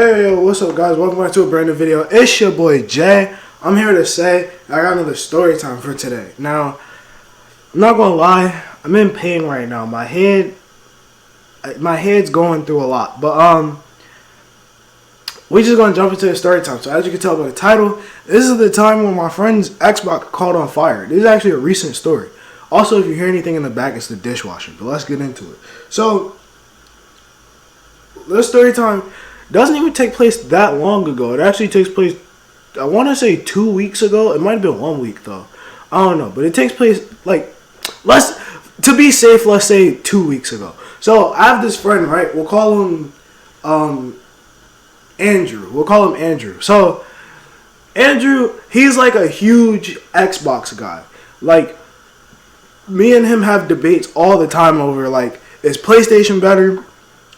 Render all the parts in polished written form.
Hey, what's up guys? Welcome back to a brand new video. It's your boy Jay. I'm here to say I got another story time for today. Now, I'm not gonna lie, I'm in pain right now. My head's going through a lot. But we're just gonna jump into the story time. So as you can tell by the title, this is the time when my friend's Xbox caught on fire. This is actually a recent story. Also, if you hear anything in the back, it's the dishwasher. But let's get into it. So this story time doesn't even take place that long ago. It actually takes place, I want to say 2 weeks ago. It might have been 1 week though. I don't know, but it takes place like, to be safe, let's say 2 weeks ago. So I have this friend, right? We'll call him Andrew. We'll call him Andrew. So Andrew, he's like a huge Xbox guy. Like, me and him have debates all the time over like, is PlayStation better?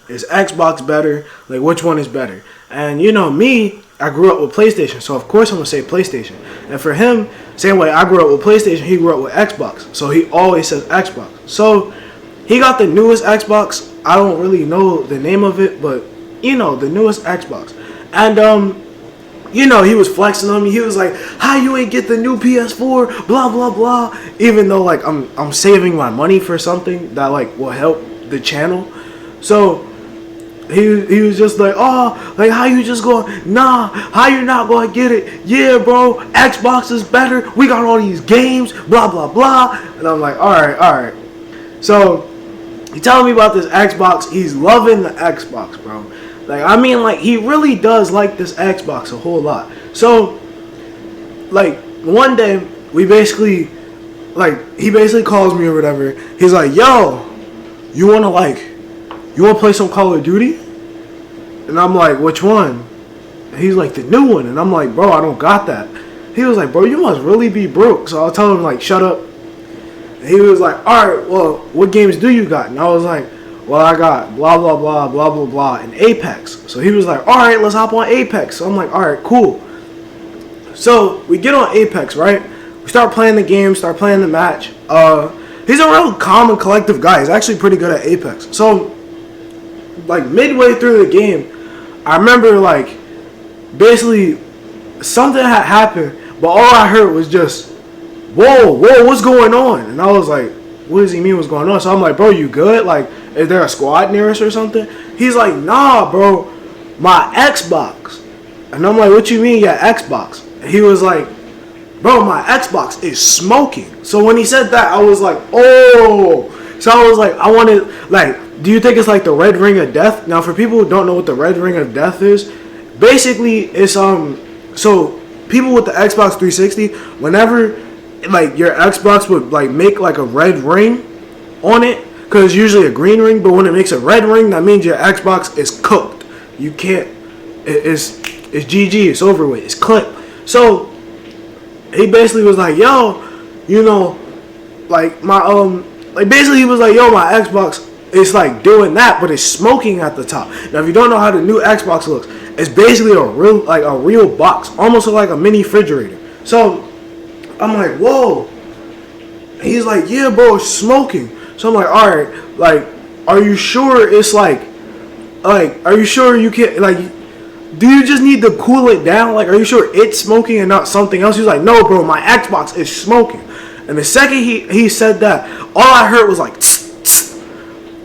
Is Xbox better? Like, which one is better? And you know me, I grew up with PlayStation, so of course I'm gonna say PlayStation. And for him, same way I grew up with PlayStation, he grew up with Xbox, so he always says Xbox. So he got the newest Xbox. I don't really know the name of it, but you know, the newest Xbox. And you know, he was flexing on me. He was like, "How you ain't get the new PS4? Blah blah blah." Even though like I'm saving my money for something that like will help the channel. So he was just like, "Oh, like how you just going? Nah, how you not gonna get it? Yeah, bro, Xbox is better. We got all these games, blah blah blah." And I'm like, all right. So he telling me about this Xbox. He's loving the Xbox, bro. Like, I mean, like, he really does like this Xbox a whole lot. So like one day we basically, like, he basically calls me or whatever. He's like, "Yo, you wanna play some Call of Duty?" And I'm like, "Which one?" And he's like, "The new one." And I'm like, "Bro, I don't got that." He was like, "Bro, you must really be broke." So I'll tell him like, "Shut up." And he was like, "Alright, well, what games do you got?" And I was like, "Well, I got blah blah blah blah blah blah and Apex." So he was like, "Alright, let's hop on Apex." So I'm like, "Alright, cool." So we get on Apex, right? We start playing the game, start playing the match. He's a real calm and collective guy. He's actually pretty good at Apex. So like midway through the game, I remember like basically something had happened, but all I heard was just, whoa, what's going on? And I was like, what does he mean what's going on? So I'm like, "Bro, you good? Like, is there a squad near us or something?" He's like, "Nah, bro, my Xbox." And I'm like, "What you mean, your Xbox?" And he was like, "Bro, my Xbox is smoking." So when he said that, I was like, oh. So I was like, I wanted, like, do you think it's like the red ring of death? Now, for people who don't know what the red ring of death is, basically it's so people with the Xbox 360, whenever like your Xbox would like make like a red ring on it, because it's usually a green ring, but when it makes a red ring, that means your Xbox is cooked. You can't, it's GG, it's over with, it's clipped. So he basically was like, "Yo, you know, like my like basically he was like, "Yo, my Xbox is like doing that, but it's smoking at the top." Now, if you don't know how the new Xbox looks, it's basically a real box, almost like a mini refrigerator. So I'm like, "Whoa." He's like, "Yeah, bro, it's smoking." So I'm like, "All right, like, are you sure it's like, are you sure you can't, like, do you just need to cool it down? Like, are you sure it's smoking and not something else?" He's like, "No, bro, my Xbox is smoking." And the second he said that, all I heard was like, tss, tss.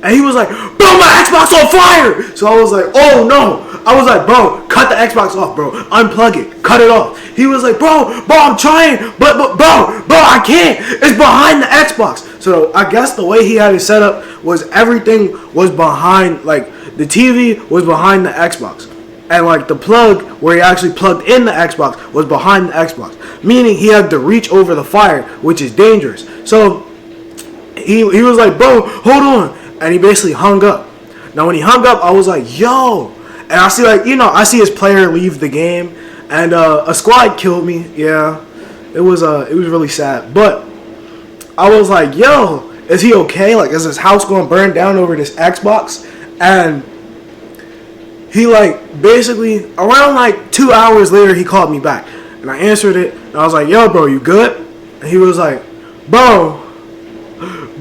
And he was like, "Bro, my Xbox on fire!" So I was like, "Oh no." I was like, "Bro, cut the Xbox off, bro. Unplug it. Cut it off." He was like, bro, I'm trying, but bro, I can't. It's behind the Xbox." So I guess the way he had it set up was everything was behind, like the TV was behind the Xbox. And like the plug where he actually plugged in the Xbox was behind the Xbox. Meaning he had to reach over the fire, which is dangerous. So he was like, "Bro, hold on." And he basically hung up. Now when he hung up, I was like, "Yo." And I see, like, you know, I see his player leave the game. And a squad killed me. Yeah. It was really sad. But I was like, "Yo, is he okay? Like, is his house gonna burn down over this Xbox?" And he like basically around like 2 hours later he called me back. And I answered it and I was like, "Yo, bro, you good?" And he was like, Bro,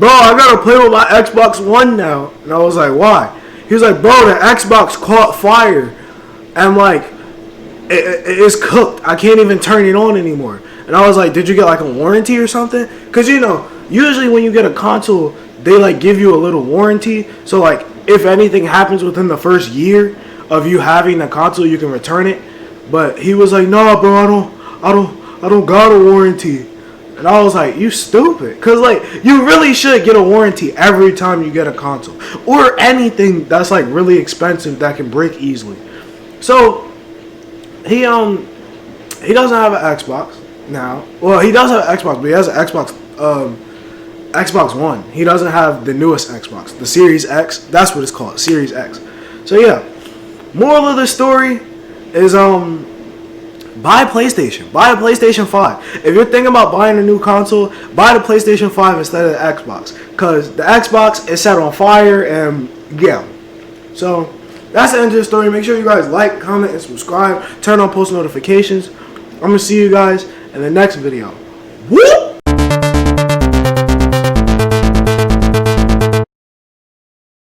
I gotta play with my Xbox One now." And I was like, "Why?" He was like, "Bro, the Xbox caught fire." and like it's cooked. I can't even turn it on anymore. And I was like, did you get like a warranty or something? Because you know, usually when you get a console, they like give you a little warranty. So like if anything happens within the first year of you having the console, you can return it. But he was like, no, bro, I don't got a warranty. And I was like, you stupid. Because, like, you really should get a warranty every time you get a console. Or anything that's, like, really expensive that can break easily. So, he doesn't have an Xbox now. Well, he does have an Xbox, but he has an Xbox One. He doesn't have the newest Xbox. The Series X. That's what it's called. Series X. So, yeah. Moral of the story is, buy a PlayStation. Buy a PlayStation 5. If you're thinking about buying a new console, buy the PlayStation 5 instead of the Xbox. Because the Xbox is set on fire and yeah. So, that's the end of the story. Make sure you guys like, comment, and subscribe. Turn on post notifications. I'm going to see you guys in the next video. Woo!